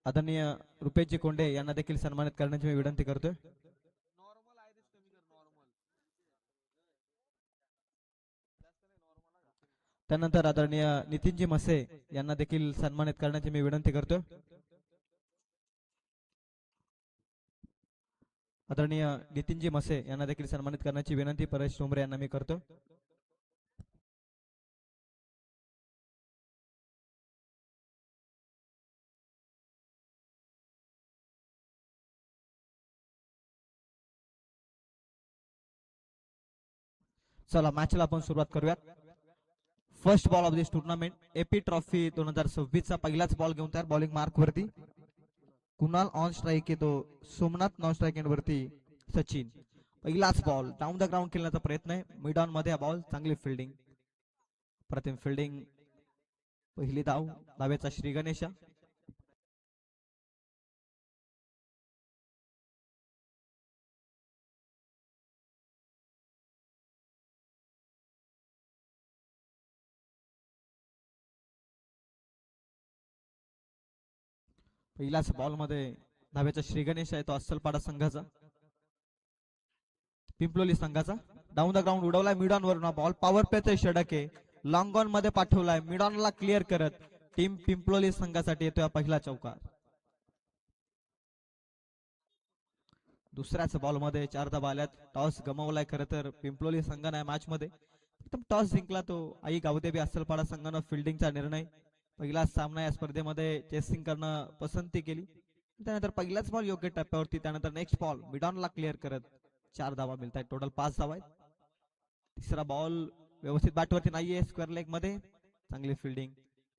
आदरणीय रुपेशजी कोंडे यांना देखील सन्मानित करण्याची मी विनंती करतोय. त्यानंतर आदरणीय नितीनजी मसे यांना देखील सन्मानित करण्याची मी विनंती करतोय. आदरणीय नितीनजी मसे यांना देखील सन्मानित करण्याची विनंती परेश डोंबरे यांना मी करतो. चला मॅचला आपण सुरुवात करूयात. First ball of this tournament AP trophy 2026 चा पहिलाच बॉल घेऊन तयार. बॉलिंग मार्क वरती कुणाल ऑन स्ट्राइक येतो, सोमनाथ नॉन स्ट्राइक एंड वरती सचिन. पहिलाच बॉल डाऊन द ग्राउंड खेळण्याचा प्रयत्न आहे. मिड ऑन मध्ये बॉल, चांगली फिल्डिंग, प्रथम फिल्डिंग, पहिली धाव, धावेचा श्री गणेशा. पहिल्याच बॉल मध्ये धावेचा श्री गणेश आहे तो अस्सलपाडा संघाचा, पिंपलोली संघाचा. डाऊन द ग्राउंड उडवलाय मिड ऑन वरून बॉल. पॉवर प्लेचा षटक आहे, लॉंग ऑन मध्ये पाठवलाय, मिड ऑन ला क्लिअर करत टीम पिंपलोली संघासाठी येतोय पहिला चौकार. दुसऱ्याच बॉल मध्ये 4 धावा आल्यात. टॉस गमावलाय खरं तर पिंपलोली संघाने मॅच मध्ये. एकदम टॉस जिंकला तो आई गावदेवी अस्सलपाडा संघानं. फिल्डिंगचा निर्णय, पहिला सामना या स्पर्धेमध्ये चेसिंग करणं पसंती केली. त्यानंतर पहिलाच बॉल योग्य टप्प्यावरती, त्यानंतर नेक्स्ट बॉल मिड ऑन ला क्लिअर करत 4 धावा मिळत आहेत. टोटल 5 धावा आहेत. तिसरा बॉल व्यवस्थित बॅटवरती नाहीये, स्क्वेअर लेग मध्ये, चांगली फिल्डिंग,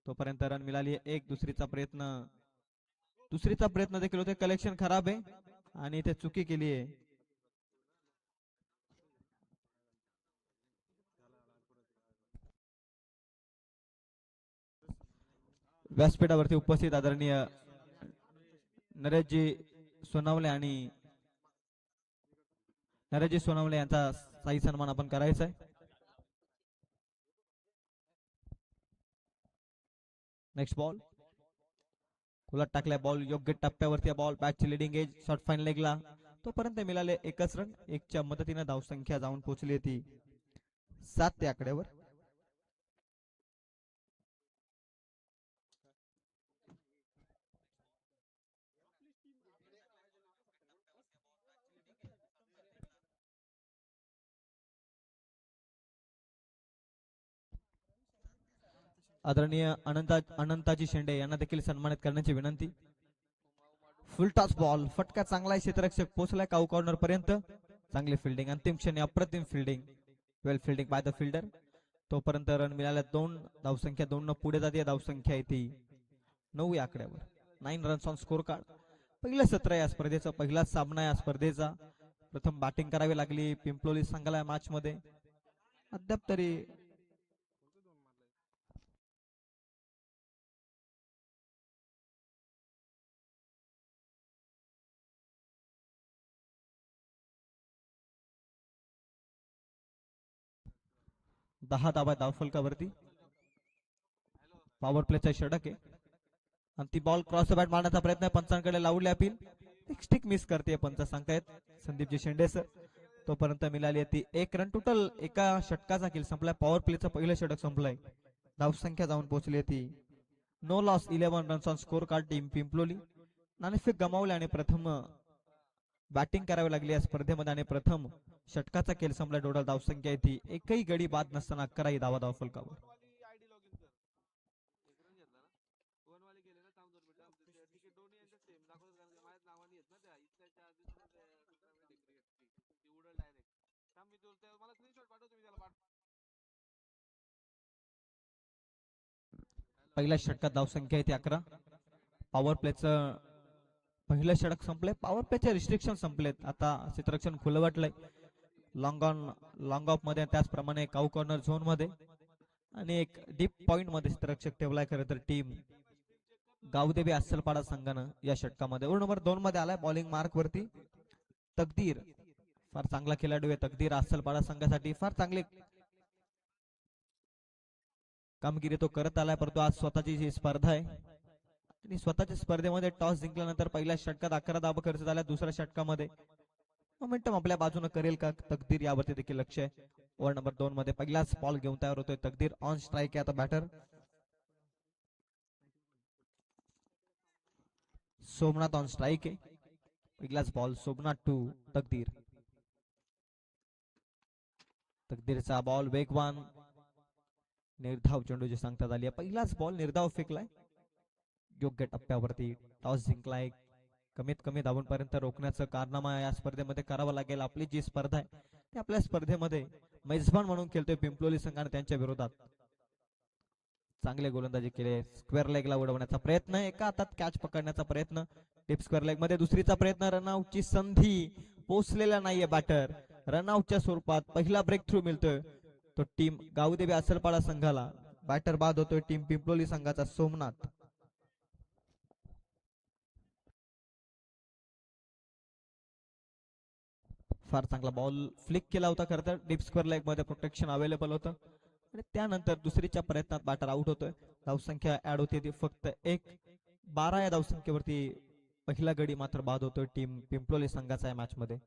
तोपर्यंत रन मिळाली एक. दुसरीचा प्रयत्न देखील होते. कलेक्शन खराब आहे आणि इथे चुकी केली आहे. व्यासपीठावरती उपस्थित आदरणीय नरेशजी सोनवणे यांचा साई सन्मान आपण करायचा आहे. नेक्स्ट बॉल उलट टाकलाय बॉल योग्य टप्प्यावरती. बॉल बॅटची लिडिंग एज, शॉर्ट फाईन लेगला, तोपर्यंत मिळाले एकच रन. एकच्या मदतीने धावसंख्या जाऊन पोहोचली ती 7 त्या आकड्यावर. आदरणीय अनंताजी शेंडे यांना देखील सन्मानित करण्याची विनंती. फुल टॉस बॉल, फटका चांगला, क्षेत्ररक्षक पोहोचलाय काऊ कॉर्नर पर्यंत. चांगली फिल्डिंग, अंतिम क्षणी अप्रतिम fielding, well fielding bye the fielder. तोपर्यंत रन मिळाल्या 2. धावसंख्या 2 न पुढे जाते. धावसंख्या येते 9 या आकड्यावर. 9 रन्स ऑन स्कोर कार्ड. पहिलं सत्र या स्पर्धेचा, पहिलाच सामना या स्पर्धेचा. प्रथम बॅटिंग करावी लागली पिंपलोली संघाला या मॅच मध्ये. अद्याप तरी दहा धावा धावफलकावरती. पॉवर प्लेचा षटक आहे आणि ती बॉल क्रॉस बॅट मारण्याचा प्रयत्न पंचांकडे लावली. अपील एक स्टिक मिस करते पंच सांगतायत संदीपजी शेंडे सर. तोपर्यंत मिळाली ती 1 रन. टोटल एका षटकाचा खेळ संपलाय. पॉवर प्लेचं पहिलं षटक संपलंय. धावसंख्या जाऊन पोहोचली ती no loss 11 runs on score card. Team Pimploli नाणेफेक गमावले आणि प्रथम बॅटिंग करावी लागली या स्पर्धेमध्ये आणि प्रथम षटकाचा खेळ संपला. टोटल धावसंख्या येते एकही गडी बाद नसताना 11 धावा धावफलकावर. पहिल्या षटकात धावसंख्या येते 11. पॉवर प्लेचं पहिलं षटक संपलंय. पॉवर प्लेचे रिस्ट्रिक्शन संपलेत. आता क्षेत्ररक्षण खुलं वाटलंय लॉंग ऑफ मध्ये, त्याचप्रमाणे काऊ कॉर्नर झोन मध्ये आणि एक डीप पॉइंट मध्ये क्षेत्ररक्षक ठेवलाय. खरं तर टीम गावदेवी अस्सलपाडा संघानं या षटकामध्ये. ओव्हर नंबर 2 मध्ये आलाय. बॉलिंग मार्क वरती तकदीर, फार चांगला खेळाडू आहे तकदीर. अस्सलपाडा संघासाठी फार चांगले कामगिरी तो करत आलाय, परंतु आज स्वतःची जी स्पर्धा आहे त्यांनी स्वतःच्या स्पर्धेमध्ये टॉस जिंकल्यानंतर पहिल्या षटकात 11 धावा खर्च झाल्या. दुसऱ्या षटकामध्ये मोमेंटम आपल्या बाजूने करेल का तकदीर यावरती देखील लक्ष आहे. ओव्हर नंबर 2 मध्ये पहिलाच बॉल घेऊन तयार होतोय तकदीर. ऑन स्ट्राईक आहे आता बॅटर सोमनाथ. ऑन स्ट्राईक आहे. पहिलाच बॉल सोमनाथ टू तकदीर. तकदीरचा बॉल वेगवान निर्धाव चेंडूची सांगण्यात आली आहे. पहिलाच बॉल निर्धाव फेकलाय. योग्य टप्प्यावरती टॉस जिंकलाय. कमीत कमी धावांपर्यंत रोखण्याचं कारनामा या स्पर्धेमध्ये करावं लागेल. आपली जी स्पर्धा आहे ती आपल्या स्पर्धेमध्ये मेजबान म्हणून खेळतोय पिंपलोली संघाने त्यांच्या विरोधात. चांगले गोलंदाजी केले. स्क्वेअर लेगला उडवण्याचा प्रयत्न. एका हातात कॅच पकडण्याचा प्रयत्न. टिप स्क्वेअर लेग मध्ये दुसरीचा प्रयत्न. रनआउटची संधी पोचलेला नाहीये बॅटर. रनआउटच्या स्वरूपात पहिला ब्रेक थ्रू मिळतोय तो टीम गावदेवी असलपाडा संघाला. बॅटर बाद होतोय टीम पिंपलोली संघाचा सोमनाथ. फार चांगला बॉल फ्लिक केला होता. खरं तर डीप स्क्वेअर लेग मध्ये प्रोटेक्शन अवेलेबल होतं आणि त्यानंतर दुसरीच्या प्रयत्नात बॅटर आउट होतोय. धावसंख्या ऍड होते ती फक्त 1. 12 या धावसंख्येवरती पहिला गडी मात्र बाद होतोय टीम पिंपलोली संघाचा या मॅच मध्ये.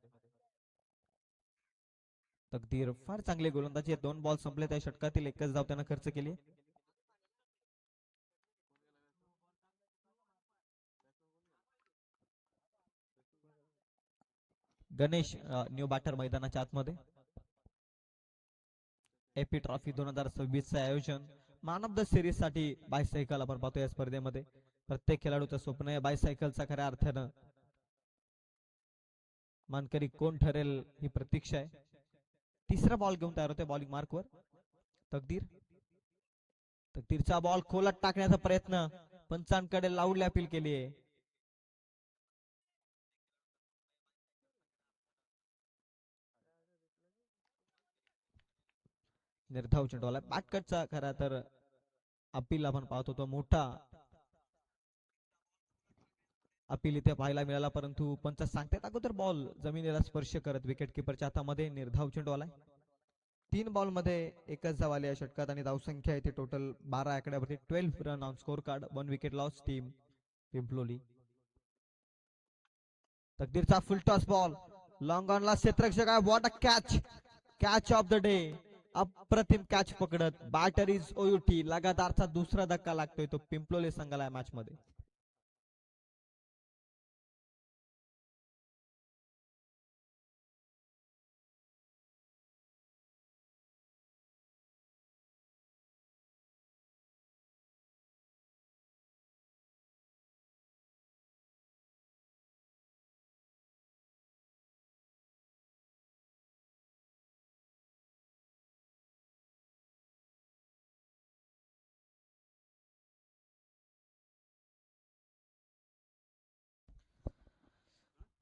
तकदीर फार चांगले गोलंदाजी. 2 बॉल संपले त्या षटकातील. एकच धाव त्यानं खर्च केली. गणेश न्यू बॅटर मैदानाच्या आतमध्ये. एपी ट्रॉफी 2026 चे आयोजन मॅन ऑफ द सिरीज साठी बायसायकल आपण पाहतो या स्पर्धेमध्ये. प्रत्येक खेळाडूचं स्वप्न आहे बायसायकलचा. खऱ्या अर्थानं मानकरी कोण ठरेल ही प्रतीक्षा आहे. तिसरा बॉल घेऊन तयार होते बॉलिंग मार्कवर तकदीर. तकदीरचा बॉल खोलात टाकण्याचा प्रयत्न. पंचांकडे लाऊडली अपील केली आहे. निर्धाव चेंडूला बॅटकटचा खरा तर अपील आपण पाहतो तो मोठा अपील इथे पाहायला मिळाला. परंतु पंच सांगतात अगोदर बॉल जमिनीला स्पर्श करत विकेट किपरच्या हातामध्ये. निर्धाव चेंडू आलाय. 3 बॉल मध्ये एकच धाव आली या षटकात आणि धावसंख्या इथे टोटल 12 आकड्यावरती. 12 run on score card. 1 wicket loss team Pimpaloli. तकदीरचा फुल टॉस बॉल लॉंग ऑनला क्षेत्ररक्षक आहे. What a catch. Catch of the day. अप्रतिम कॅच पकडत बॅटर इज ओयुटी. लगातारचा दुसरा धक्का लागतोय तो पिंपलोली संघाला या मॅच मध्ये.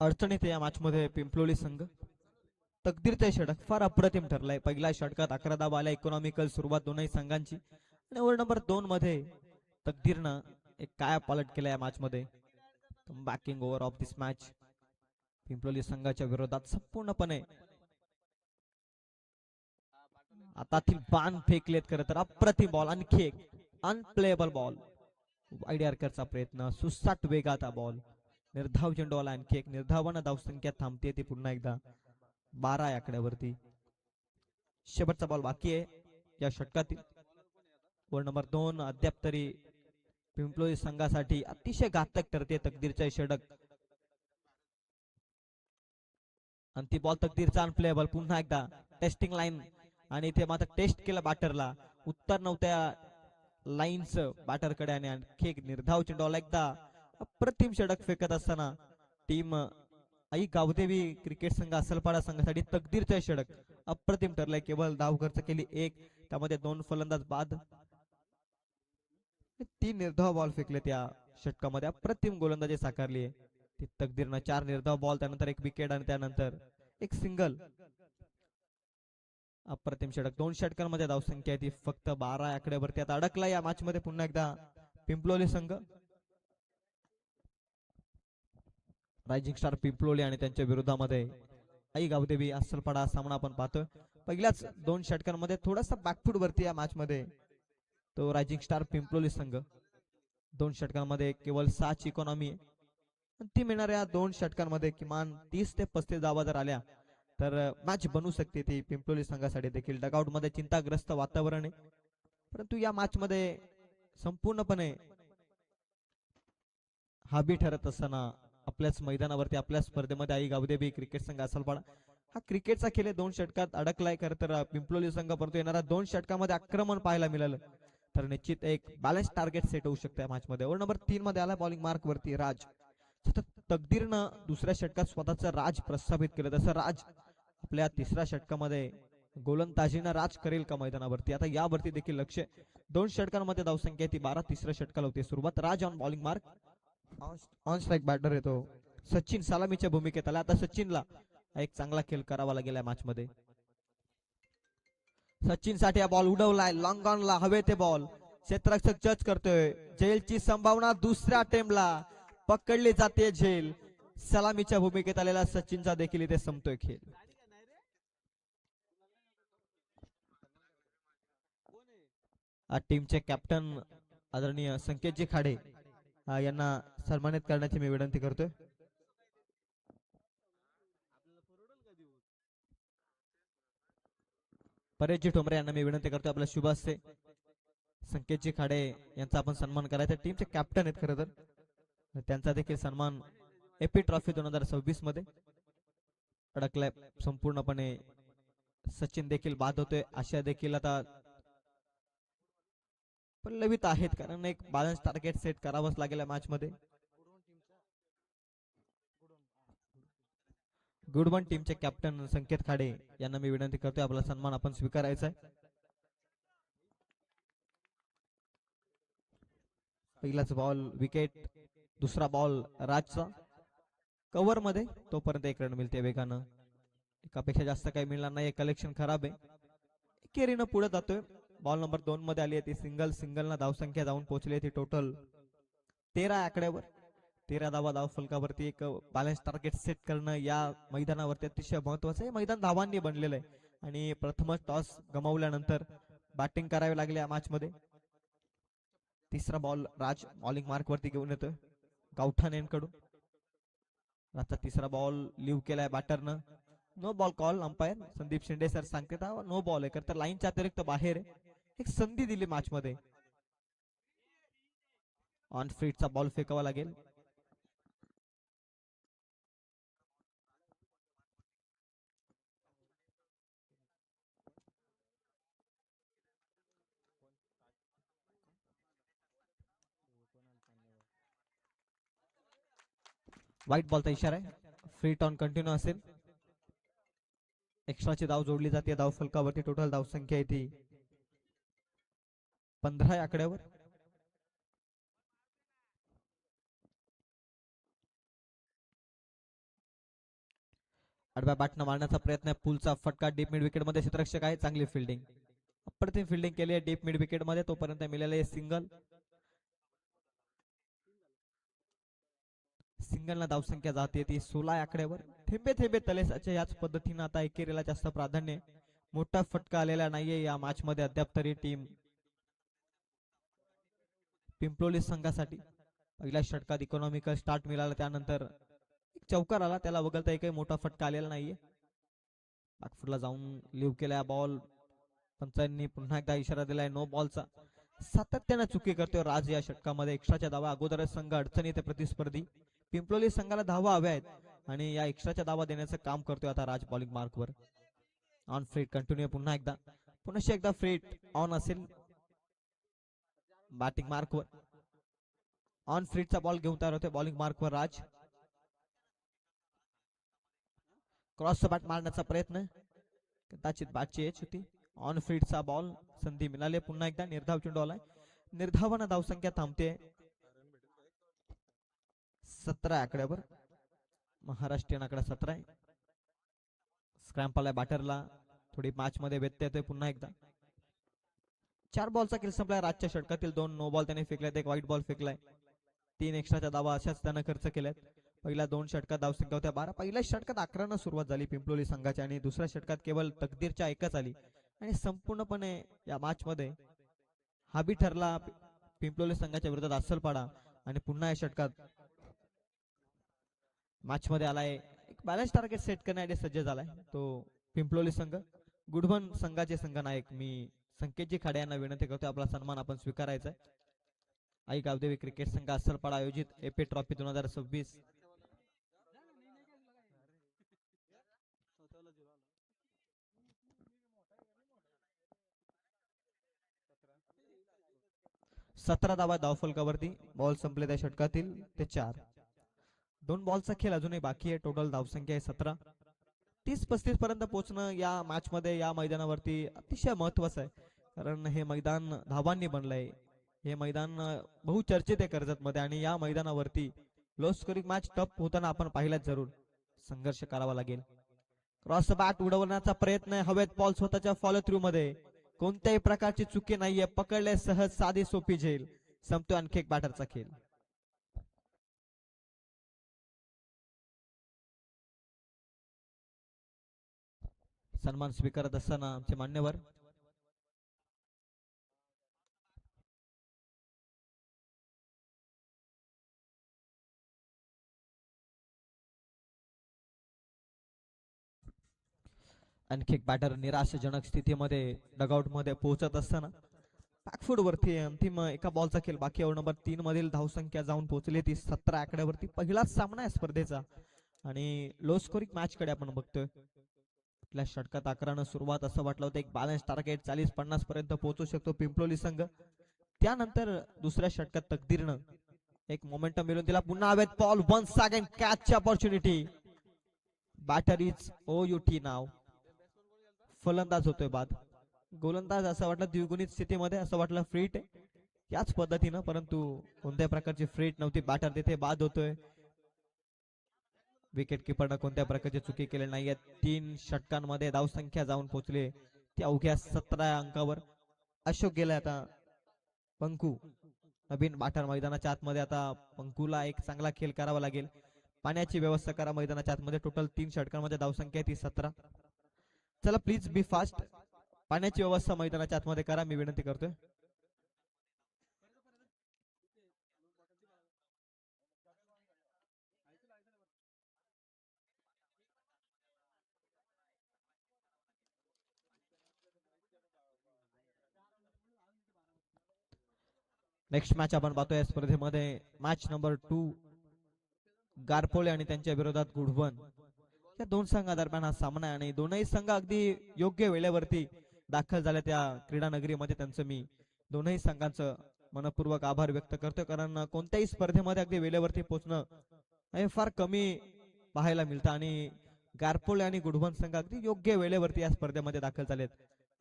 अडचणीत या मॅच मध्ये पिंपलोली संघ. तकदीरचे षटक फार अप्रतिम ठरलाय. पहिल्या षटकात 11 धावा आल्या. इकॉनॉमिकल सुरुवात दोनही संघांची आणि ओव्हर नंबर 2 मध्ये तकदीरनं एक काय पालट केला या मॅच मध्ये. Backing over of this match Pimploli संघाच्या विरोधात संपूर्णपणे हातातील बाण फेकलेत. खरं तर अप्रतिम बॉल. आणखी एक अनप्लेएबल बॉल. वाईड यॉर्करचा प्रयत्न. सुसाट वेगाचा बॉल. निर्धाव चेंडूला आणखी एक. निर्धावानं धावसंख्या थांबते ती पुन्हा एकदा 12 या आकड्यावरती. शेवटचा बॉल बाकी आहे या षटकातील. ओव्हर नंबर 2 अद्याप तरी पिंपलोली संघासाठी अतिशय घातक ठरते. तकदीरचा षटक आणि ती बॉल तकदीरचा अनप्लेएबल. पुन्हा एकदा टेस्टिंग लाईन आणि इथे मात्र टेस्ट केलं बॅटरला. उत्तर नव्हत्या लाईन्स बॅटरकडे आणि आणखी एक निर्धाव चेंडूला एकदा अप्रतिम षटक फेकत असताना टीम आई गावदेवी क्रिकेट संघ असलपाडा संघासाठी तकदीरचे षटक अप्रतिम ठरलंय. केवळ धाव खर्च केली 1. त्यामध्ये 2 फलंदाज बाद. 3 निर्धाव बॉल फेकले त्या षटकामध्ये. अप्रतिम गोलंदाजी साकारली आहे ती तकदीरनं. 4 निर्धाव बॉल. त्यानंतर 1 विकेट आणि त्यानंतर 1 सिंगल. अप्रतिम षटक. 2 षटकांमध्ये धावसंख्या आहे ती फक्त 12 आकड्यावरती. आता अडकला या मॅच मध्ये पुन्हा एकदा पिंपलोली संघ. रायझिंग स्टार पिंपलोली आणि त्यांच्या विरोधामध्ये आई गावदेवी असलपाडा सामना आपण पाहतोय. पहिल्याच 2 षटकांमध्ये थोडासा बॅकफूट वरती या मॅच मध्ये तो रायझिंग स्टार पिंपलोली संघ. 2 षटकांमध्ये केवळ 6ची इकॉनॉमी आहे. अंतिम येणाऱ्या 2 षटकांमध्ये किमान 30 ते 35 धावा जर आल्या तर मॅच बनू शकते ती पिंपलोली संघासाठी देखील. डगआउट मध्ये चिंताग्रस्त वातावरण आहे, परंतु या मॅच मध्ये संपूर्णपणे हाबी ठरत असताना आपल्याच मैदानावरती आपल्याच स्पर्धेमध्ये आई गावदेवी क्रिकेट संघ असालपाडा हा क्रिकेटचा खेळ 2 षटकात अडकलाय. खरं तर पिंपलोली संघ परंतु येणाऱ्या 2 षटकामध्ये आक्रमण पाहायला मिळालं तर निश्चित एक बॅलन्स टार्गेट सेट होऊ शकते या मॅच मध्ये. ओव्हर नंबर 3 मध्ये आला बॉलिंग मार्क वरती राज. तकदीरनं दुसऱ्या षटकात स्वतःचं राज प्रस्थापित केलं, तसं राज आपल्या तिसऱ्या षटकामध्ये गोलंदाजीनं राज करेल का मैदानावरती, आता यावरती देखील लक्ष. 2 षटकांमध्ये धावसंख्या ती 12. तिसऱ्या षटकाला होती सुरुवात. Raj on bowling mark. On strike batter येतो सचिन सलामीच्या भूमिकेत आला. आता सचिनला एक चांगला खेळ करावा लागेल या मॅच मध्ये. सचिन साठी हा बॉल उडवलाय लॉंग ऑनला, हवे ते बॉल. क्षेत्ररक्षक जज करतोय. झेलची संभावना दुसऱ्या अटेम्प्टला पकडली जाते झेल. सलामीच्या भूमिकेत आलेला सचिनचा देखील इथे संपतोय खेळ. टीमचे कॅप्टन आदरणीय संकेतजी खाडे यांना सन्मानित करण्याची मी विनंती करतोय. परेशजी ठोंबरे यांना मी विनंती करतोय आपल्या शुभ हस्ते संकेतजी खाडे यांचा आपण सन्मान करायचा. टीमचे कॅप्टन आहेत खरं तर, त्यांचा देखील सन्मान एपी ट्रॉफी 2026 मध्ये अडकलाय संपूर्णपणे. सचिन देखील बाद होतोय, आशा देखील आता पल्लवित आहेत, कारण एक बॅलन्स टार्गेट सेट करावंच लागेल या मॅच मध्ये. गुडवन टीमचे कॅप्टन संकेत खाडे यांना मी विनंती करतोय आपला सन्मान आपण स्वीकारायचा आहे. पहिलाच बॉल विकेट, दुसरा बॉल राजचा कव्हर मध्ये, तोपर्यंत 1 रन मिळते वेगानं. एकापेक्षा जास्त काही मिळणार नाही, कलेक्शन खराब आहे. केरीनं पुढे जातोय. बॉल नंबर 2 मध्ये आली आहे ती सिंगल. सिंगलना धावसंख्या जाऊन पोहोचली आहे ती टोटल 13 आकड्यावर. 13 धावा धाव फलकावरती. एक बॅलन्स टार्गेट सेट करणं या मैदानावरती अतिशय महत्वाचं आहे. मैदान धावांनी बनलेलं आहे आणि प्रथमच टॉस गमावल्यानंतर बॅटिंग करावी लागली या मॅच मध्ये. तिसरा बॉल राज बॉलिंग मार्क वरती घेऊन येतोय गावठाण यांकडून. राजचा तिसरा बॉल लिव्ह केलाय बॅटरनं. No ball call. Umpire Sandeep Shinde sir सांगतात नो बॉल आहे, तर लाईनच्या अतिरिक्त बाहेर आहे. एक संधी दिली मॅच मध्ये. ऑन फीटचा बॉल फेकावा लागेल. व्हाईट बॉलचा इशारा आहे. फ्री ऑन कंटिन्यू असेल. एक्स्ट्राची धाव जोडली जाते धाव फलकावरती. टोटल धाव संख्या येते 15 आकड्यावर. आडव्या बॅटनं मारण्याचा प्रयत्न. पुलचा फटका डीप मिड विकेट मध्ये. क्षेत्ररक्षक आहे, चांगली फिल्डिंग, अप्रतिम फिल्डिंग केली आहे डीप मिड विकेट मध्ये. तोपर्यंत मिळाले सिंगल. सिंगलना धावसंख्या जाते ती 16 आकड्यावर. थेंबे थेंबे तलेसाच्या याच पद्धतीने आता एकेरीला जास्त प्राधान्य. मोठा फटका आलेला नाहीये या मॅच मध्ये अद्याप तरी टीम पिंपलोली संघासाठी. पहिल्या षटकात इकॉनॉमिकल स्टार्ट मिळाला, त्यानंतर एक चौकार आला, त्याला वगळता एकही मोठा फटका आलेला नाहीये. बॅकफुटला जाऊन लिव्ह केलाय बॉल. पंचांनी पुन्हा एकदा इशारा दिलाय नो बॉलचा. सातत्याने चुकी करतोय राज या षटकामध्ये. एक्स्ट्राच्या धावा अगोदरच संघ अडचणी ते प्रतिस्पर्धी. पिंपलोली संघाला धावा हव्या आहेत आणि या एक्स्ट्राच्या धावा देण्याचं काम करतोय आता राज बॉलिंग मार्कवर. ऑन फ्रीट कंटिन्यू पुन्हा एकदा फ्रीट ऑन असेल बॅटिंग मार्कवर. ऑन फ्रीटचा बॉल घेऊन तयार होते बॉलिंग मार्कवर राज. क्रॉस बॅट मारण्याचा प्रयत्न, कदाचित बॅटची एच होती. ऑन फ्रीटचा बॉल, संधी मिळाली पुन्हा एकदा. निर्धाव चेंडू आलाय. निर्धावानं धावसंख्या थांबते 17 आकड्यावर. महाराष्ट्रीयन आकडा 17 आहे. स्क्रॅम्प आलाय बॅटरला. थोडी मॅच मध्ये व्यत्यय येतोय पुन्हा एकदा. 4 बॉलचा खेळ संपलाय. राजच्या षटकातील 2 नो बॉल त्याने फेकल्यात, एक व्हाईट बॉल फेकलाय. 3 एक्स्ट्राच्या धावा अशाच त्यानं खर्च केल्यात. पहिल्या 2 षटकात धावसंख्या होत्या 12. पहिल्या षटकात 11 सुरुवात झाली पिंपलोली संघाची आणि दुसऱ्या षटकात केवळ तकदीरच्या 1च आली आणि संपूर्णपणे या मॅच मध्ये हाबी ठरला पिंपलोली संघाच्या विरोधात अस्सल पाडा आणि पुन्हा या षटकात मॅच मध्ये आलाय. एक बॅलन्स टार्गेट सेट करण्यासाठी सज्ज झालाय तो पिंपलोली संघ. गुडबन संघाचे संघनायक मी संकेतजी खाडे यांना विनंती करतो आपला सन्मान आपण स्वीकारायचा आहे. आई गावदेवी क्रिकेट संघ अस्सलपाडा आयोजित एपी ट्रॉफी 2026. सतरा धावा धावफलकावरती. बॉल संपले त्या षटकातील ते 4. 2 बॉलचा खेळ अजूनही बाकी आहे. टोटल धावसंख्या आहे 17. 30-35 पर्यंत पोहोचणं या मॅच मध्ये या मैदानावरती अतिशय महत्वाचं आहे. कारण हे मैदान धावांनी बनलंय. हे मैदान बहुचर्चित आहे कर्जत मध्ये आणि या मैदानावरती लो स्कोरिंग मॅच टप होताना आपण पाहिलाच जरूर. संघर्ष करावा लागेल. क्रॉस बॅट उडवण्याचा प्रयत्न आहे. हवेत बॉल स्वतःच्या फॉलो थ्रू मध्ये. कोणत्याही प्रकारची चुकी नाहीये. पकडले सहज साधी सोपी झेल. संपतो आणखी एक बॅटरचा खेळ. सन्मान स्वीकारत असताना आमचे मान्यवर आणखी एक बॅटर निराशाजनक स्थितीमध्ये डगआउट मध्ये पोहोचत असताना बॅकफूट वरती अंतिम एका बॉलचा खेळ बाकी. ओव्हर नंबर 3 मधील धावसंख्या जाऊन पोहोचली ती 17 आकड्यावरती. पहिलाच सामना आहे स्पर्धेचा आणि लो स्कोरिंग मॅच कडे आपण बघतोय. आपल्या षटकात 11 सुरुवात असं वाटलं होतं एक बॅलन्स टार्गेट 40-50 पर्यंत पोहोचू शकतो पिंपलोली संघ. त्यानंतर दुसऱ्या षटकात तकदीरनं एक मोमेंटम मिळून दिला. पुन्हा हवेत ball. Once again catch opportunity. Batter is OUT नाव. फलंदाज होतोय बाद. गोलंदाज असं वाटलं द्विगुणित स्थितीमध्ये असं वाटलं फ्रीट आहे याच पद्धतीनं, परंतु कोणत्या प्रकारची फ्रीट नव्हती. बॅटर तिथे बाद होतोय. विकेट किपरनं कोणत्या प्रकारची चुकी केली नाहीये. 3 षटकांमध्ये धावसंख्या जाऊन पोहोचली ती अवघ्या 17 अंकावर. अशोक गेलाय आता. पंकू नवीन बॅटर मैदानाच्या आतमध्ये. आता पंकूला एक चांगला खेळ करावा लागेल. पाण्याची व्यवस्था करा मैदानाच्या आतमध्ये. टोटल 3 षटकांमध्ये धावसंख्या ती 17. चला प्लीज बी फास्ट. पाण्याची व्यवस्था मैदानाच्या आतमध्ये करा मी विनंती करतोय. नेक्स्ट मॅच आपण पाहतोय स्पर्धेमध्ये. मॅच नंबर 2 गारपोळे आणि त्यांच्या विरोधात गुडबन. या 2 संघादरम्यान हा सामना आहे आणि दोनही संघ अगदी योग्य वेळेवरती दाखल झाले त्या क्रीडा नगरीमध्ये. त्यांचं मी दोनही संघांचं मनपूर्वक आभार व्यक्त करतोय. कारण कोणत्याही स्पर्धेमध्ये अगदी वेळेवरती पोहोचणं हे फार कमी पाहायला मिळतं आणि गारपोळे आणि गुडबन संघ अगदी योग्य वेळेवरती या स्पर्धेमध्ये दाखल झालेत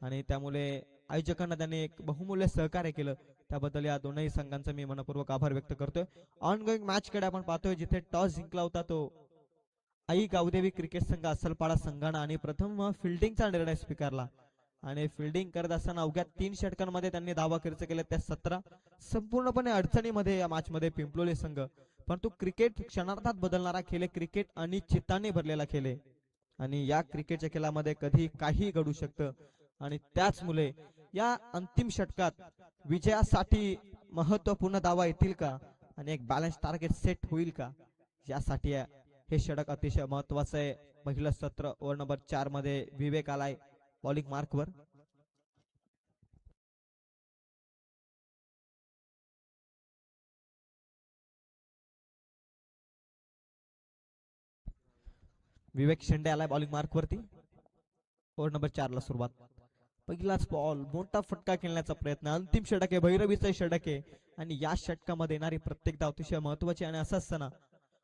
आणि त्यामुळे आयोजकांना त्यांनी एक बहुमूल्य सहकार्य केलं. त्याबद्दल या दोनही संघांचं मी मनपूर्वक आभार व्यक्त करतोय. ऑन गोईंग मॅच कडे आपण पाहतोय जिथे टॉस जिंकला होता तो आई गावदेवी क्रिकेट संघ अस्सलपाडा संघानं आणि प्रथम फिल्डिंगचा निर्णय स्वीकारला आणि फिल्डिंग करत असताना अवघ्या 3 षटकांमध्ये त्यांनी धावा खर्च केल्या त्या 17. संपूर्णपणे अडचणीमध्ये या मॅच मध्ये पिंपलोली संघ. परंतु क्रिकेट क्षणार्धात बदलणारा खेळ. क्रिकेट अनिश्चिताने भरलेला खेळ आणि या क्रिकेटच्या खेळामध्ये कधी काही घडू शकतं आणि त्याचमुळे या अंतिम षटकात विजयासाठी महत्वपूर्ण धावा येतील का आणि एक बॅलन्स टार्गेट सेट होईल का यासाठी हे षटक अतिशय महत्वाचं आहे. पहिलं सत्र ओव्हर नंबर 4 मध्ये विवेक आलाय बॉलिंग मार्कवर. विवेक शेंडे आलाय बॉलिंग मार्कवरती. ओव्हर नंबर 4 ला सुरुवात. पहिलाच बॉल. मोठा फटका खेळण्याचा प्रयत्न. अंतिम षटक आहे. भैरवीचं षटक आहे आणि या षटकामध्ये येणारी प्रत्येक धाव अतिशय महत्वाची आणि असं असताना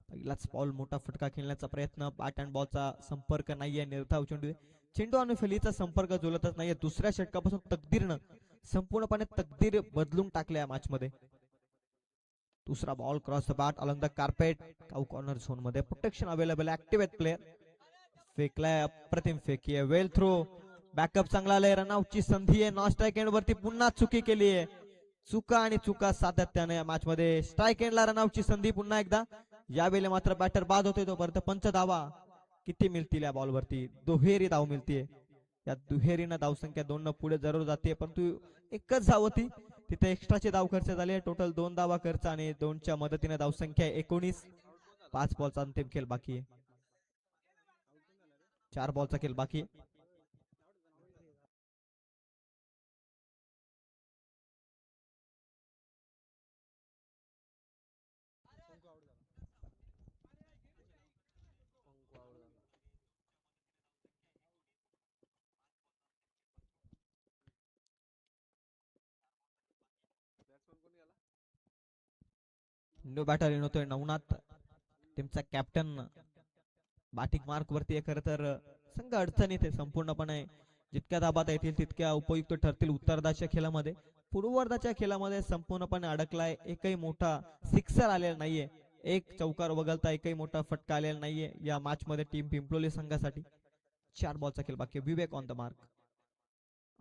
पहिलाच बॉल मोठा फटका खेळण्याचा प्रयत्न. बॅट अँड बॉलचा संपर्क नाहीये. निर्धाव चेंडू. चेंडू आणि फलीचा संपर्क जुळतच नाहीये. दुसऱ्या षटकापासून तकदीरनं संपूर्णपणे तकदीर बदलून टाकल्या मॅच मध्ये. दुसरा ball cross the bat along the carpet. Cow corner zone मध्ये. Protection available. Active player. फेकलाय. अप्रतिम फेकी आहे. वेल थ्रो. बॅकअप चांगला आलाय. रनआउटची संधी आहे. नॉन स्ट्राईक एंड वरती पुन्हा चुकी केली आहे. चुका आणि चुका सातत्याने मॅच मध्ये. स्ट्राईक एंडला रनआउटची संधी पुन्हा एकदा. यावेळी मात्र बॅटर बाद होतोय. तोपर्यंत पंच धावा किती मिळतील या बॉलवरती. दुहेरी धाव मिळतीये. या दुहेरीनं धावसंख्या 2 पुढे जरूर जाते परंतु एकच धाव होती, तिथे एक्स्ट्राचे धाव खर्च झाले. टोटल 2 धावा खर्च आणि 2च्या मदतीने धावसंख्या 19. 5 बॉलचा अंतिम खेळ बाकी आहे. 4 बॉलचा खेळ बाकी आहे. न्यू बॅटर येतोय नवनाथ, टीमचा कॅप्टन. बॅटिंग मार्क वरती आहे. खरं तर संघ अडचणीत आहे संपूर्णपणे. जितक्या धाबात येतील तितक्या उपयुक्त ठरतील उत्तरार्धाच्या खेळामध्ये. पूर्वार्धाच्या खेळामध्ये संपूर्णपणे अडकलाय. एकही मोठा सिक्सर आलेला नाहीये, एक चौकार वगळता एकही मोठा फटका आलेला नाहीये या मॅच मध्ये टीम पिंपलोली संघासाठी. 4 बॉलचा खेळ बाकी. Vivek on the mark.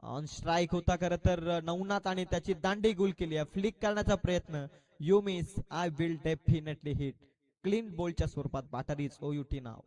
On strike होता खरं तर नवनाथ आणि त्याची दांडी गुल केली आहे. फ्लिक करण्याचा प्रयत्न. You miss, I will definitely hit. Clean बोलच्या स्वरूपात बॅटर इज OUT नाव.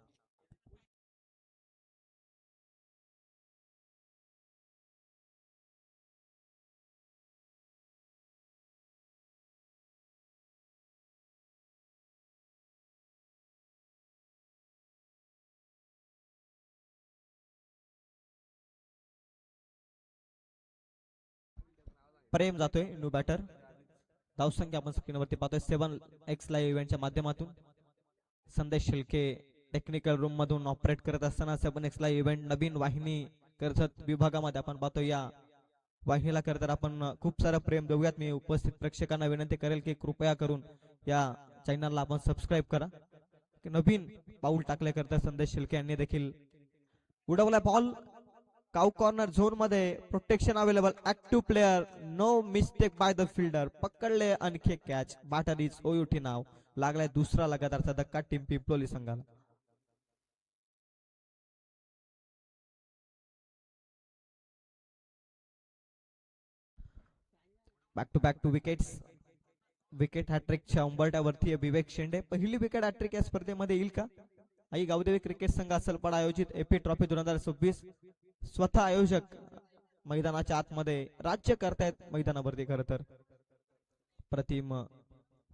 प्रेम जातोय न्यू बॅटर. धावसंख्या आपण स्क्रीनवरती पाहतोय 7x लाईव्ह इव्हेंटच्या माध्यमातून. संदेश शिल्के टेक्निकल रूम मधून ऑपरेट करत असताना 7x लाईव्ह इव्हेंट नवीन वाहिनी कर्जत विभागामध्ये आपण पाहतो. या वाहिनीला करत आपण खूप सारं प्रेम देऊयात. मी उपस्थित प्रेक्षकांना विनंती करेल की कृपया करून या चॅनलला आपण सबस्क्राईब करा. नवीन पाऊल टाकल्याकरता संदेश शिल्के यांनी देखील उडवला बॉल. काउ कॉर्नर झोन मध्ये protection available. Active player, no mistake by the fielder. पकडले आणखी कॅच. बॅटर इज OUT नाव. लागलाय दुसरा लगातारचा धक्का टीम पिंपलोली संघाला. Back to wickets. विकेट हॅट्रिकच्या उंबरट्यावरती विवेक शेंडे. पहिली विकेट हॅट्रिक या स्पर्धेमध्ये येईल का? आई गावदेवी क्रिकेट संघ असलपाडा आयोजित AP ट्रॉफी 2026. स्वतः आयोजक मैदानाच्या आतमध्ये राज्य करतायत मैदानावरती. खरं तर प्रतिम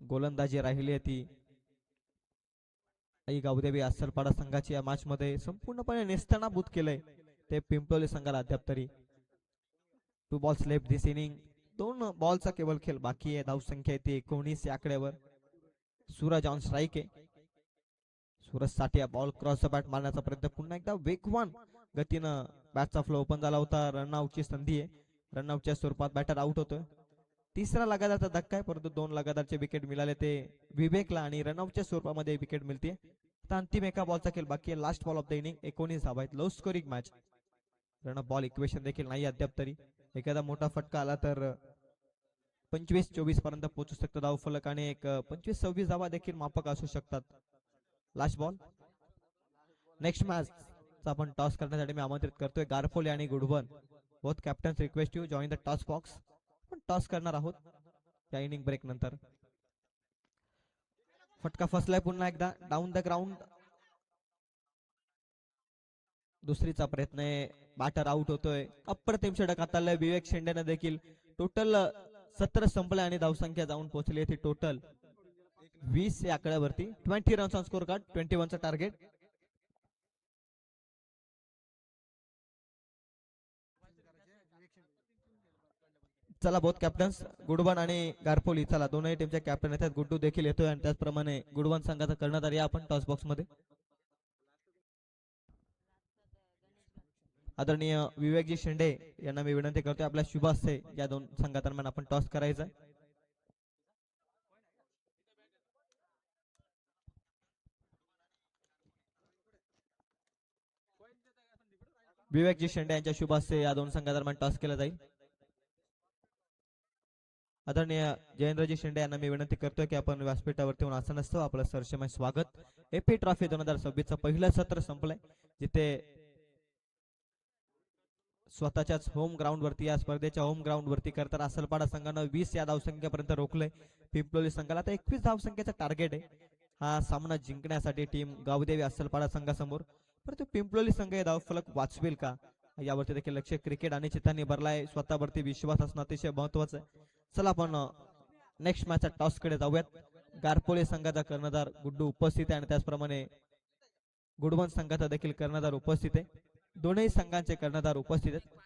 गोलंदाजी राहिली आहे ती आई गावदेवी असलपाडा संघाची या मॅच मध्ये संपूर्णपणे नेस्तनाबूत केलंय ते पिंपलोली संघाला अद्याप तरी. 2 बॉल्स लेफ्ट दिस इनिंग. 2 बॉलचा केवळ खेळ बाकी आहे. धावसंख्या येते 19 या आकड्यावर. सूरज ऑन स्ट्राईक आहे. सूरज साठी बॉल क्रॉस द बॅट मारण्याचा प्रयत्न. पुन्हा एकदा वेगवान गतीनं बॅटचा फ्लो ओपन झाला होता. रनआउटची संधी आहे. रनआउटच्या स्वरूपात बॅटर आउट होतोय. तिसरा लगातारचा धक्का आहे, परंतु 2 लगातारचे विकेट मिळाले ते विवेकला आणि रनआउटच्या स्वरूपामध्ये विकेट मिळते. आता अंतिम एका बॉलचा खेळ बाकी आहे. Last ball of the inning. 19 धावा आहेत. Low scoring match. Run ball equation देखील नाही अद्याप तरी. एखादा मोठा फटका आला तर 25-24 पर्यंत पोहोचू शकतो धाव फलक आणि एक 25-26 धावा देखील माफक असू शकतात. Last ball. नेक्स्ट मॅच आपण टॉस करण्यासाठी मी आमंत्रित करतोय गारफोले आणि Gudwan. Both captains request you join the toss box. आपण टॉस करणार आहोत या इनिंग ब्रेक नंतर. फटका फसलाय पुन्हा एकदा. Down the ground. दुसरीचा प्रयत्न आहे. बॅटर आउट होतोय. अप्रतिम षटक हाताळलंय विवेक शेंडेने देखील. टोटल 17 संपले आणि धावसंख्या जाऊन पोहोचली ती टोटल 20 या आकड्यावरती. 20 रन्स ऑन स्कोर कार्ड. 21 चा टार्गेट. चला बोथ कॅप्टन्स गुडवन आणि गारपोली, चला दोनही टीमचे कॅप्टन येतात. गुड्डू देखील येतोय आणि त्याचप्रमाणे गुडवन संघाचा कर्णधार या आपण टॉस बॉक्स मध्ये. आदरणीय विवेकजी शेंडे यांना मी विनंती करतोय आपल्या शुभ हस्ते या 2 संघादरम्यान आपण टॉस करायचा. विवेकजी शेंडे यांच्या शुभ हस्ते या 2 संघादरम्यान टॉस केला जाईल. आदरणीय जयेंद्रजी शेंडे यांना मी विनंती करतोय की आपण व्यासपीठावरती येऊन आसनस्थ आपलं सरसेमय स्वागत. AP ट्रॉफी 2026 चं पहिलं सत्र संपलंय, जिथे स्वतःच्याच होम ग्राउंड वरती या स्पर्धेच्या होम ग्राउंड वरती करताना असलपाडा संघानं 20 या धावसंख्येपर्यंत रोखलंय पिंपलोली संघाला. आता 21 धावसंख्येचा टार्गेट आहे हा सामना जिंकण्यासाठी टीम गावदेवी असलपाडा संघासमोर. परंतु पिंपलोली संघ हे धावफलक वाचवेल का यावरती देखील लक्ष क्रिकेट आणि चित्तांनी भरलाय. स्वतःवरती विश्वास असणं अतिशय महत्वाचं आहे. चला आपण नेक्स्ट मॅचच्या टॉस कडे जाऊयात. गारपोळे संघाचा कर्णधार गुड्डू उपस्थित आहे आणि त्याचप्रमाणे गुडवंश संघाचा देखील कर्णधार उपस्थित आहे. दोनही संघांचे कर्णधार उपस्थित आहेत.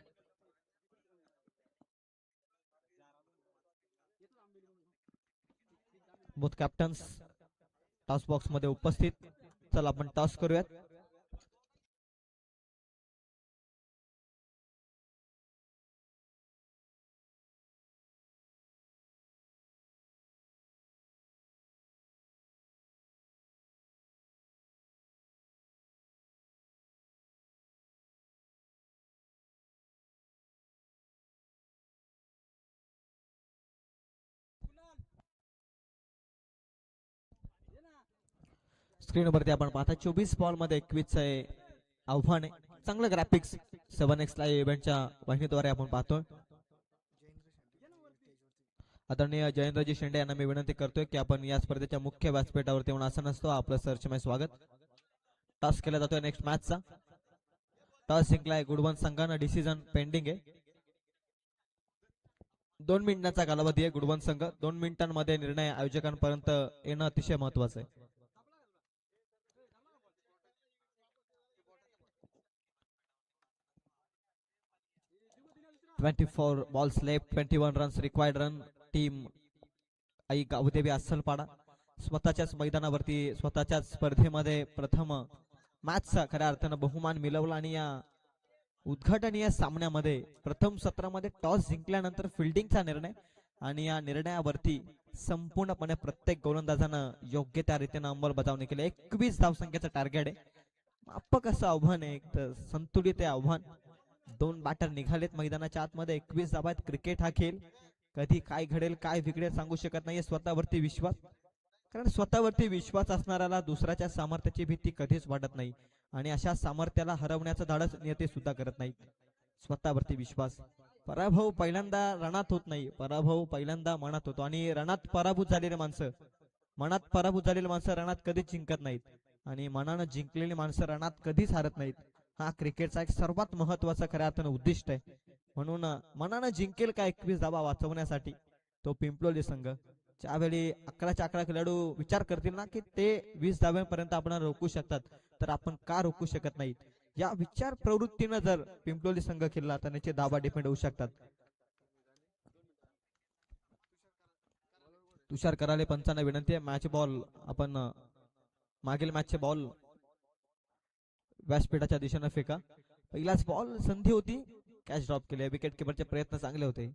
बोथ कॅप्टन्स टॉस बॉक्स मध्ये उपस्थित. चला आपण टॉस करूयात. स्क्रीनवरती आपण पाहता 24 बॉल मध्ये 21 आव्हान आहे. चांगलं ग्राफिक्स 7x लाईव्ह इव्हेंटच्या वाहिनीद्वारे आपण पाहतोय. आदरणीय जयेंद्रजी शेंडे यांना मी विनंती करतोय की आपण या स्पर्धेच्या मुख्य व्यासपीठावरती येऊन आसन असतो. आपलं सरचमय स्वागत. टॉस केला जातोय नेक्स्ट मॅचचा. टॉस जिंकलाय गुडवंश संघानं. डिसिजन पेंडिंग आहे. 2 मिनिटांचा कालावधी आहे. गुडवंश संघ 2 मिनिटांमध्ये निर्णय आयोजकांपर्यंत येणं अतिशय महत्वाचं आहे. "24 balls left, 21 runs required. Run team Aai Gavdevi Asalpada स्वतःच्याच मैदानावरती स्वतःच्याच स्पर्धेमध्ये प्रथम मॅचचा खऱ्या अर्थानं बहुमान मिळवला आणि या उद्घाटनीय सामन्यामध्ये प्रथम सत्रामध्ये टॉस जिंकल्यानंतर फिल्डिंगचा निर्णय आणि या निर्णयावरती संपूर्णपणे प्रत्येक गोलंदाजानं योग्य त्या रीतीनं अंमलबजावणी केली. 21 धावसंख्येचं टार्गेट आहे. माफक असं आव्हान आहे. एक तर संतुलित आहे आव्हान. 2 बॅटर निघालेत मैदानाच्या आतमध्ये. 21 धावा आहेत. क्रिकेट हा खेळ कधी काय घडेल काय बिघडेल सांगू शकत नाहीये. स्वतःवरती विश्वास, कारण स्वतःवरती विश्वास असणाऱ्याला दुसऱ्याच्या सामर्थ्याची भीती कधीच वाटत नाही आणि अशा सामर्थ्याला हरवण्याचं धाडस नियती सुद्धा करत नाही. स्वतःवरती विश्वास. पराभव पहिल्यांदा रणात होत नाही, पराभव पहिल्यांदा मनात होतो आणि रणात पराभूत झालेले माणसं, मनात पराभूत झालेली माणसं रणात कधीच जिंकत नाहीत आणि मनानं जिंकलेली माणसं रणात कधीच हारत नाहीत. हा क्रिकेटचा एक सर्वात महत्वाचा खऱ्या अर्थानं उद्दिष्ट आहे. म्हणून मनानं जिंकेल का 21 धावा वाचवण्यासाठी तो पिंपलोली संघ. ज्यावेळी 11च्या 11 खेळाडू विचार करतील ना की ते 20 धाव्यांपर्यंत आपण रोखू शकतात, तर आपण का रोखू शकत नाहीत, या विचार प्रवृत्तीनं जर पिंपलोली संघ खेळला तर त्याचे धावा डिपेंड होऊ शकतात. तुषार कराले पंचांना विनंती आहे, मॅच बॉल आपण मागील मॅचचे बॉल व्यासपीठाच्या दिशेनं फेका. पहिलाच बॉल संधी होती, कॅच ड्रॉप केले. विकेट किपरचे प्रयत्न चांगले होते.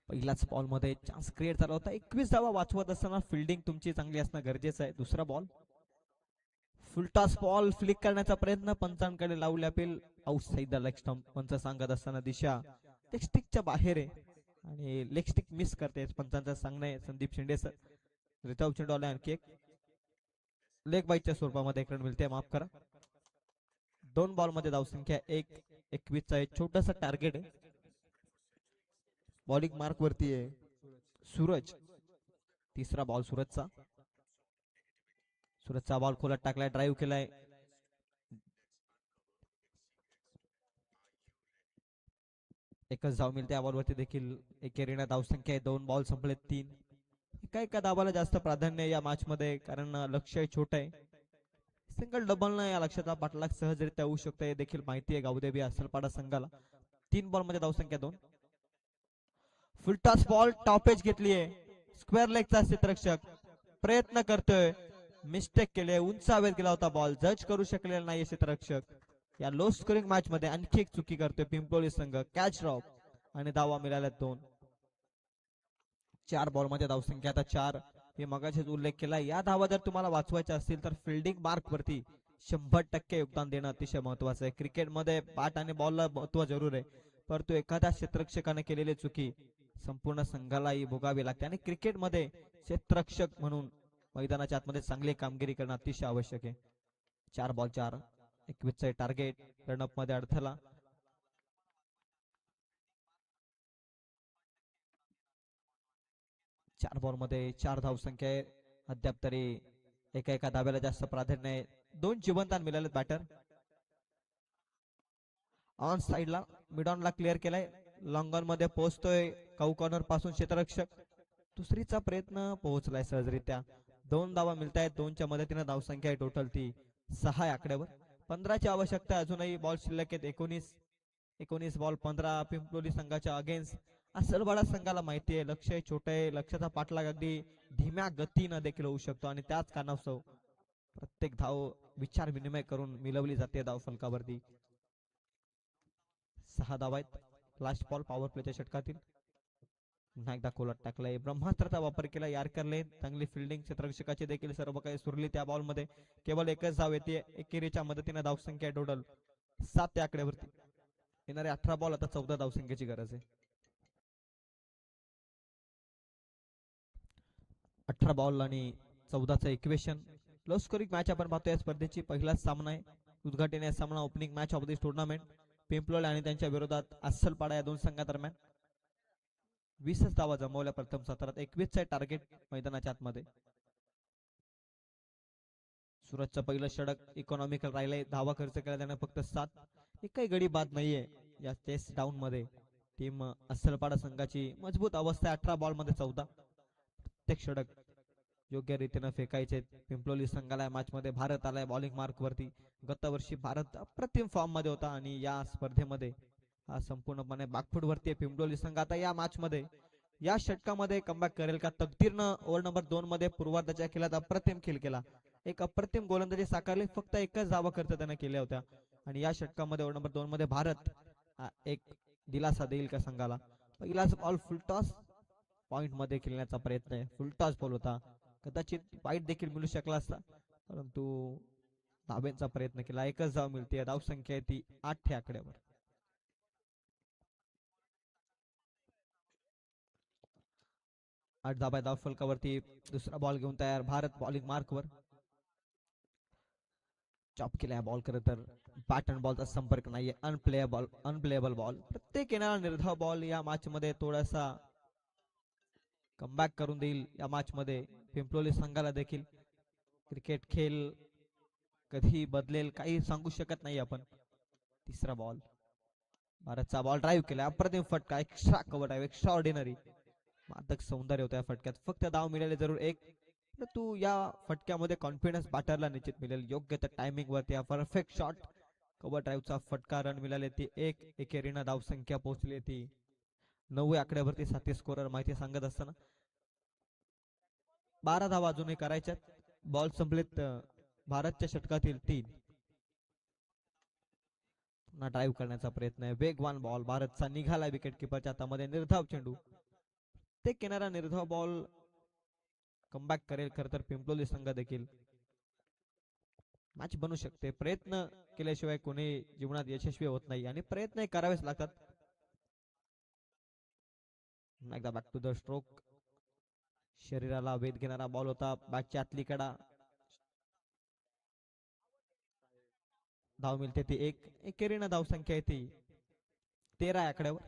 पहिल्याच बॉल मध्ये चान्स क्रिएट झाला होता. 21 धावा वाचवत असताना फिल्डिंग तुमची चांगली असणं गरजेचं आहे. दुसरा बॉल फुलटॉस बॉल फ्लिक करण्याचा प्रयत्न पंचांकडे लावले appeal. Outside the leg stump पंच सांगत असताना दिशा लेग स्टिकच्या बाहेर आहे आणि लेग स्टिक मिस करते. पंचांचं सांगणं आहे. संदीप शिंदे सर. रितव चेंडू आला. आणखी एक लेग बाईटच्या स्वरूपामध्ये एक रन मिळते. माफ करा. 2 बॉल मध्ये धावसंख्या 21 चा एक छोटस टार्गेट आहे. बॉलिंग मार्क वरती आहे सूरज. तिसरा बॉल सूरजचा. सूरजचा बॉल खोलात टाकलाय. ड्राईव्ह केलाय. एकच धाव मिळते. या बॉलवरती देखील एकेरीने धावसंख्या आहे. 2 बॉल संपले 3. एका धावाला जास्त प्राधान्य या मॅच मध्ये, कारण लक्ष्य छोट आहे. सिंगल डबल न या लक्षाचा पाठलाग सहजरित्या होऊ शकतो हे देखील माहिती आहे गावदेवी असलपाडा संघाला. 3 बॉल मध्ये धावसंख्या 2. फुलटॉस बॉल टॉपेज घेतलीये. स्क्वेअर लेगचा क्षेत्ररक्षक प्रयत्न करतोय. मिस्टेक केले. उंच हवेत गेला होता बॉल. जज करू शकलेला नाही क्षेत्ररक्षक. या लो स्कोरिंग मॅच मध्ये आणखी एक चुकी करतोय पिंपलोली संघ. कॅच ड्रॉप आणि धावा मिळाल्या 2. 4 बॉल मध्ये धावसंख्या आता 4. हे मगाशीच उल्लेख केला. या धावा जर तुम्हाला वाचवायच्या असतील तर फिल्डिंग मार्क वरती 100% योगदान देणं अतिशय महत्वाचं आहे. क्रिकेटमध्ये बॅट आणि बॉलला महत्व जरूर आहे, परंतु एखाद्या क्षेत्ररक्षकाने केलेली चुकी संपूर्ण संघालाही भोगावी लागते आणि क्रिकेटमध्ये क्षेत्ररक्षक म्हणून मैदानाच्या आतमध्ये चांगली कामगिरी करणं अतिशय आवश्यक आहे. 4 बॉल 4. 21 चे टार्गेट. रनअप मध्ये अडथळा. 4 बॉल मध्ये 4 धावसंख्या आहे. अद्याप तरी एका एका धाब्याला जास्त प्राधान्य आहे. 2 जिवंत मिळाले बॅटर. ऑन साइडला मिड ऑनला क्लिअर केलाय. लॉंग ऑन मध्ये पोहोचतोय काऊ कॉर्नर पासून क्षेत्ररक्षक. दुसरीचा प्रयत्न पोहोचलाय सहजरित्या. 2 धावा मिळत आहेत. 2च्या मदतीने धावसंख्या आहे टोटल ती 6 आकड्यावर. 15ची आवश्यकता अजूनही. बॉल शिल्लक आहेत 19 बॉल 15 पिंपलोली संघाच्या अगेन्स्ट. असलवाडा संघाला माहिती आहे लक्ष छोट आहे. लक्षाचा पाठलाग अगदी धीम्या गतीनं देखील होऊ शकतो आणि त्याच कारणास्तव प्रत्येक धाव विचार विनिमय करून मिळवली जाते धाव फलकावरती. 6 धावा आहेत. लास्ट बॉल पॉवर प्लेच्या षटकातील. पुन्हा एकदा कोलट टाकलाय. ब्रह्मास्त्राचा वापर केला यारकरले. चांगली फिल्डिंग क्षेत्ररक्षकाची देखील सर्व काही सुरली त्या बॉल मध्ये. केवळ एकच धाव येते. एकेरीच्या मदतीने धावसंख्या टोटल 7 या आकड्यावरती. येणारे 18 बॉल आता 14 धावसंख्येची गरज आहे. 18 बॉल आणि 14चं इक्वेशन. लो स्कोरिंग मॅच आपण पाहतोय स्पर्धेची. पहिलाच सामना आहे. उद्घाटन या सामना opening match of this tournament. Pimplod आणि त्यांच्या विरोधात अस्सलपाडा या दोन संघादरम्यान. 20 धावा जमवल्या प्रथम सत्रात. 21 टार्गेट मैदानाच्या आतमध्ये. सुरतचं पहिलं षटक इकॉनॉमिकल राहिलंय. धावा खर्च केला त्याने फक्त 7. एकही गडी बाद नाहीये या चेस डाऊन मध्ये. टीम अस्सलपाडा संघाची मजबूत अवस्था. 18 बॉल मध्ये 14. प्रत्येक षटक योग्य रीतीने फेकायचे. पिंपलोली संघाला मॅच मध्ये भारत आलाय बॉलिंग मार्क वरती. गत वर्षी भारत अप्रतिम फॉर्म मध्ये होता आणि या स्पर्धेमध्ये हा संपूर्णपणे बॅकफूट वरती. पिंपलोली संघ आता या मॅच मध्ये या षटकामध्ये कमबॅक करेल का? तकदीरनं ओव्हर नंबर 2 मध्ये पूर्वार्धाच्या खेळात अप्रतिम खेळ केला. एक अप्रतिम गोलंदाजी साकारली. फक्त एकच धावा खर्च त्याने केल्या होत्या आणि या षटकामध्ये ओव्हर नंबर 2 मध्ये भारत एक दिलासा देईल का संघाला? पहिलाच बॉल फुलटॉस पॉइंट मध्ये खेळण्याचा प्रयत्न आहे. फुलटॉस बॉल होता. कदाचित वाईट देखील मिळू शकला असता परंतु धाब्यांचा प्रयत्न केला. एकच धाव मिळते. धाव संख्या आहे ती 8 आकड्यावर. आठ धाबा धाव फलकावरती. दुसरा बॉल घेऊन तयार भारत बॉलिंग मार्कवर. चॉप केलाय बॉल. खरं तर बॅट अँड बॉलचा संपर्क नाहीये. Unplayable ball. प्रत्येक येणारा निर्धाव बॉल या मॅच मध्ये थोडासा कमबॅक करून देईल या मॅच मध्ये. पिंपलोली संघाला देखील क्रिकेट खेळ कधी बदलेल काही सांगू शकत नाही आपण. तिसरा बॉल. भारतचा बॉल ड्राईव्ह केला. अप्रतिम फटका. Extra cover drive. Extra ordinary. मादक सौंदर्य होतं या फटक्यात. फक्त धाव मिळाले जरूर एक. तू या फटक्यामध्ये कॉन्फिडन्स बॅटरला निश्चित मिळेल. योग्य त्या टायमिंग वरती परफेक्ट शॉट कव्हर ड्राईव्हचा फटका. रन मिळाले ती एक. एकेरीनं धाव संख्या पोहोचली ती 9 आकड्यावरती. साथी स्कोरर माहिती सांगत असताना 12 धावा अजूनही करायच्यात. बॉल संपलेत भारतच्या षटकातील 3. पुन्हा ड्राईव्ह करण्याचा प्रयत्न आहे. वेगवान बॉल भारतचा निघाला विकेट किपरच्या हातामध्ये. निर्धाव चेंडू. ते किनारा निर्धाव बॉल कमबॅक करेल खरं तर पिंपलोली संघ देखील. मॅच बनू शकते. प्रयत्न केल्याशिवाय कोणी जीवनात यशस्वी होत नाही आणि प्रयत्न करावेच लागतात. एकदा बॅक टू द स्ट्रोक. शरीराला वेध घेणारा बॉल होता. बॅटच्या आतली कडा. धाव मिळते ती एक. एकेरीनं धाव संख्या आहे ती 13 आकड्यावर.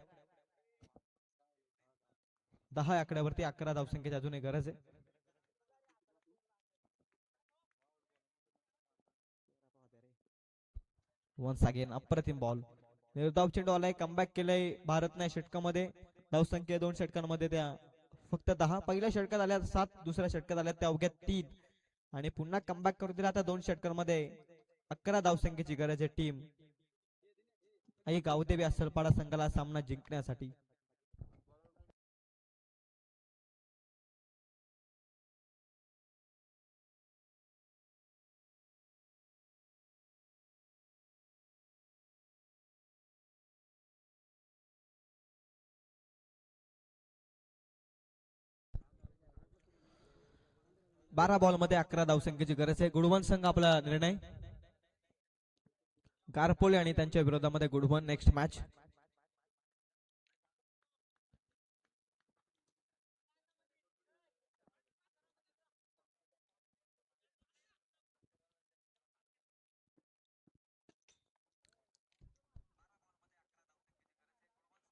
10 आकड्यावरती 11 धाव संख्येची अजूनही गरज आहे. वन्स अगेन अप्रतिम बॉल. निर्धाव चेंडू आलाय. कमबॅक केलंय भारतने षटकामध्ये. धाव संख्या 2 षटकांमध्ये त्या फक्त 10. पहिल्या षटकात आल्या 7. दुसऱ्या षटकात आल्या त्या अवघ्या 3 आणि पुन्हा कमबॅक करून दिला. आता 2 षटकांमध्ये 11 धावसंख्येची गरज आहे टीम आई गावदेवी असलपाडा संघाला सामना जिंकण्यासाठी. बारा बॉल मध्ये 11 धावसंख्येची गरज आहे. गुडवन संघ आपला निर्णय. गारपोळे आणि त्यांच्या विरोधामध्ये गुडवन नेक्स्ट मॅच.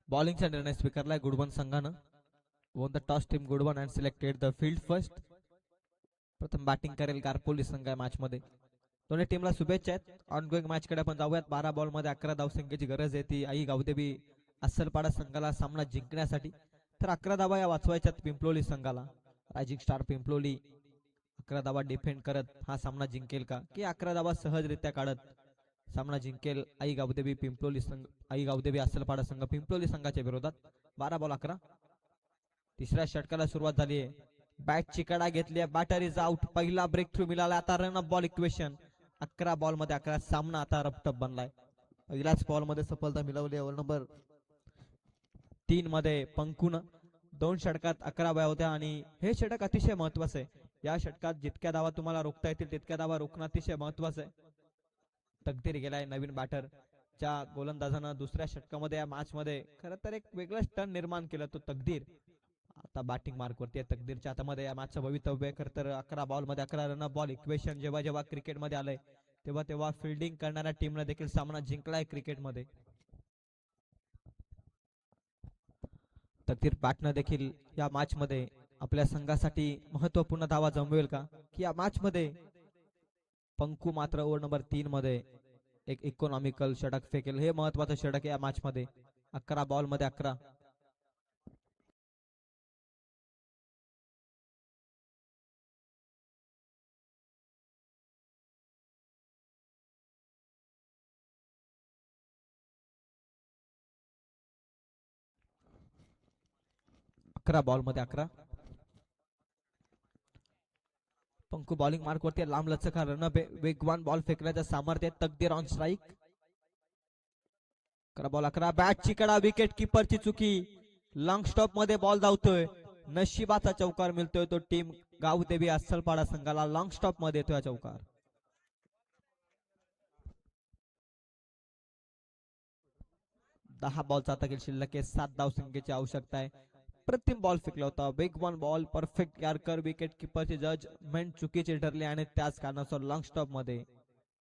बॉलिंगचा निर्णय स्वीकारलाय गुडवन संघानं. won the toss. Team good one and selected the field first. प्रथम बॅटिंग करेल गारपोली संघ या मॅच मध्ये. दोन्ही टीमला शुभेच्छा आहेत. ऑनगोईंग मॅच कडे आपण जाऊयात. 12 बॉल मध्ये 11 धावसंख्येची गरज आहे ती आई गावदेवी अस्सलपाडा संघाला सामना जिंकण्यासाठी. तर 11 धावा या वाचवायच्यात पिंपलोली संघाला. रायझिंग स्टार पिंपलोली 11 धावा डिफेंड करत हा सामना जिंकेल का, की 11 धावा सहजरित्या काढत सामना जिंकेल आई गावदेवी पिंपलोली संघ, आई गावदेवी अस्सलपाडा संघ पिंपलोली संघाच्या विरोधात. 12 बॉल 11. तिसऱ्या षटकाला सुरुवात झाली आहे. बॅटची कडा घेतली, बॅटर इज आउट. पहिला ब्रेक थ्रू मिळाला. आता run up ball equation. 11 ball मध्ये 11 सामना आता रपटप बनलाय. पहिल्याच बॉल मध्ये सफलता मिळवली. ओव्हर नंबर 3 मध्ये पंकून 2 षटकात 11 धावा होत्या आणि हे षटक अतिशय महत्वाचं आहे. या षटकात जितक्या धावा तुम्हाला रोखता येतील तितक्या धावा रोखणं अतिशय महत्वाचं आहे. तकदीर गेलाय नवीन बॅटर च्या गोलंदाजानं दुसऱ्या षटकामध्ये या मॅच मध्ये खरं तर एक वेगळंच टर्न निर्माण केलं. तो तकदीर आता बॅटिंग मार्क वरती आहे. तकदीरच्या हातामध्ये या मॅचचं भवितव्य. खरं तर 11 बॉल मध्ये 11 रन बॉल इक्वेशन जेव्हा जेव्हा क्रिकेटमध्ये आलंय तेव्हा तेव्हा फिल्डिंग करणाऱ्या टीमने देखील सामना जिंकलाय क्रिकेटमध्ये. तकदीर बॅटनं देखील या मॅच मध्ये आपल्या संघासाठी महत्वपूर्ण धावा जमवेल का, की या मॅच मध्ये पंकू मात्र ओव्हर नंबर 3 मध्ये एक इकॉनॉमिकल षटक फेकेल. हे महत्वाचं षटक आहे या मॅच मध्ये. 11 बॉल मध्ये 11. बॉल मध्ये 11. पंकू बॉलिंग मार्क वरती लांब लचका रन वेगवान बॉल फेकण्याचं सामर्थ्य. Takdeer on strike. 11 बॉल 11. बॅटची कडा, विकेट किपरची चुकी. लॉंग स्टॉप मध्ये बॉल धावतोय. नशिबाचा चौकार मिळतोय तो टीम गावदेवी अस्सलपाडा संघाला. लॉंग स्टॉप मध्ये येतोय चौकार. 10 बॉलचा आता शिल्लक आहे. 7 धावसंख्येची आवश्यकता आहे. प्रतिम बॉल फेकला होता. वेगवान बॉल परफेक्ट यार्कर. विकेट किपरची जजमेंट चुकीची ठरली आणि त्याच कारणास्तव लॉंग स्टॉप मध्ये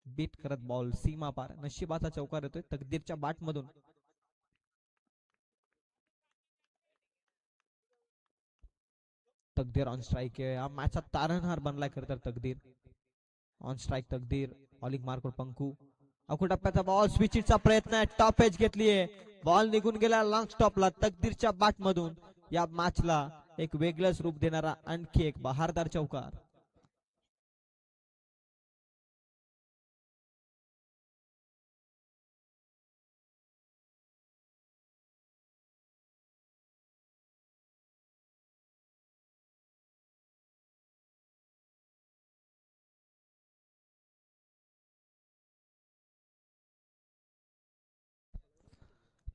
बीट करत बॉल सीमा पार. नशिबाचा चौकार येतोय तकदीरच्या बॅट मधून. तकदीर ऑन स्ट्राईक आहे. हा मॅचचा तारणहार बनलाय खरं तर तकदीर. ऑन स्ट्राईक तकदीर. बॉलिंग मार्कवर पंकू. अवघड टप्प्याचा बॉल स्विचिंगचा प्रयत्न आहे. टॉप एज घेतलीये. बॉल निघून गेला लॉंग स्टॉपला. तकदीरच्या बॅट मधून या मॅचला एक वेगळंच रूप देणारा आणखी एक बहारदार चौकार.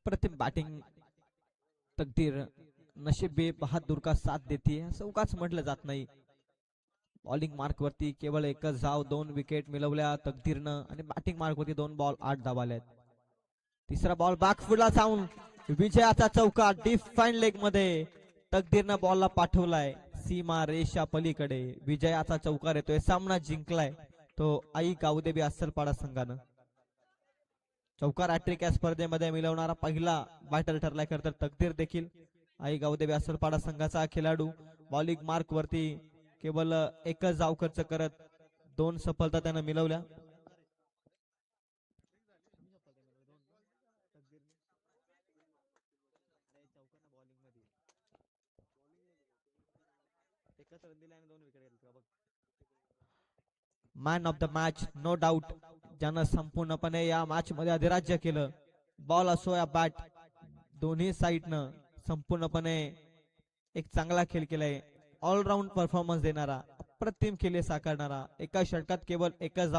प्रतिम बॅटिंग. तकदीर नशीब बहादूर का साथ देते असं उगाच म्हटलं जात नाही. बॉलिंग मार्क वरती केवळ एकच धाव, 2 विकेट मिळवल्या तकदीरनं आणि बॅटिंग मार्क वरती 2 बॉल 8 धावा आल्यात. तिसरा बॉल बॅकफुटला जाऊन विजयाचा चौकार. डिफाईन लेग मध्ये तकदीरनं बॉलला पाठवलाय सीमा रेषा पलीकडे. विजयाचा चौकार येतोय. सामना जिंकलाय तो आई गावदेवी अस्सलपाडा संघानं. चौकार हॅट्रिक या स्पर्धेमध्ये मिळवणारा पहिला बॅटर ठरलाय खरं तर तकदीर देखील आई गावदेवी अस्सलपाडा संघाचा खेळाडू. बॉलिंग मार्क वरती केवळ एकच धाव खर्च करत 2 सफलता त्यानं मिळवल्या. Man of the match no doubt ज्यानं संपूर्णपणे या मॅच मध्ये अधिराज्य केलं. बॉल असो या बॅट दोन्ही साईडनं संपूर्णपणे एक चांगला खेळ केलाय. ऑलराऊंड परफॉर्मन्स देणारा, अप्रतिम खेळ साकारणारा, एका षटकात केवळ एकच धाव